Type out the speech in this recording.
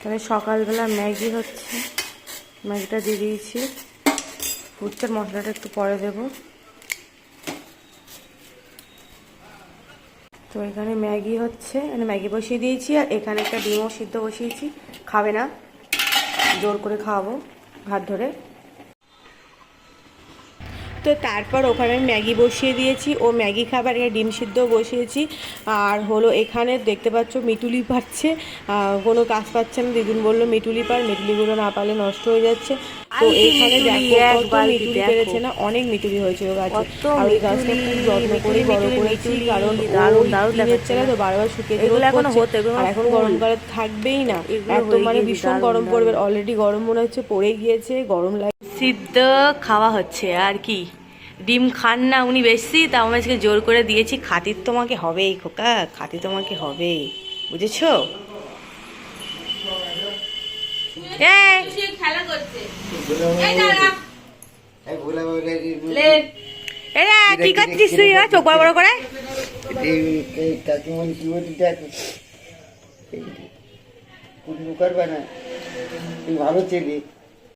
তাহলে সকালবেলা ম্যাগি হচ্ছে, ম্যাগিটা দিয়ে দিয়েছি। উচ্ছের মশলাটা একটু পরে দেবো। তো এখানে ম্যাগি হচ্ছে, ম্যাগি বসিয়ে দিয়েছি, আর এখানে একটা ডিমও সিদ্ধ বসিয়েছি। খাবে না, জোর করে খাওয়াবো হাত ধরে। তো তারপর ওখানে আমি ম্যাগি বসিয়ে দিয়েছি, ও ম্যাগি খাবার, এখানে ডিম সিদ্ধ বসিয়েছি। আর হলো এখানে দেখতে পাচ্ছ মিটুলি পাচ্ছে, কোনো কাজ পাচ্ছে না। দিদুন বললো মিটুলি পার, মিটুলিগুলো না পারলে নষ্ট হয়ে যাচ্ছে। তো এখানে দেখো কত মিটুলি পেরেছে না, অনেক মিটুলি হয়েছে ও গাছে। আর ওই গাছটা খুব যত্ন করে বড় করেছি, কারণ টিনের চালা তো বারবার শুকিয়ে যাচ্ছে। আর এখন গরমকালে থাকবেই না, এত মানে ভীষণ গরম পড়বে। অলরেডি গরম মনে হচ্ছে পড়ে গিয়েছে, গরম লাগে। সিদ্ধ খাওয়া হচ্ছে আর কি। ডিম খান না উনি বেশি, তা আমি আজকে জোর করে দিয়েছি। খাতির তোমাকে হবেই খোকা, খাতির তোমাকে হবে, বুঝেছো? কি করছিস তুই? চোখ বড় বড় করে ভালো ছেলে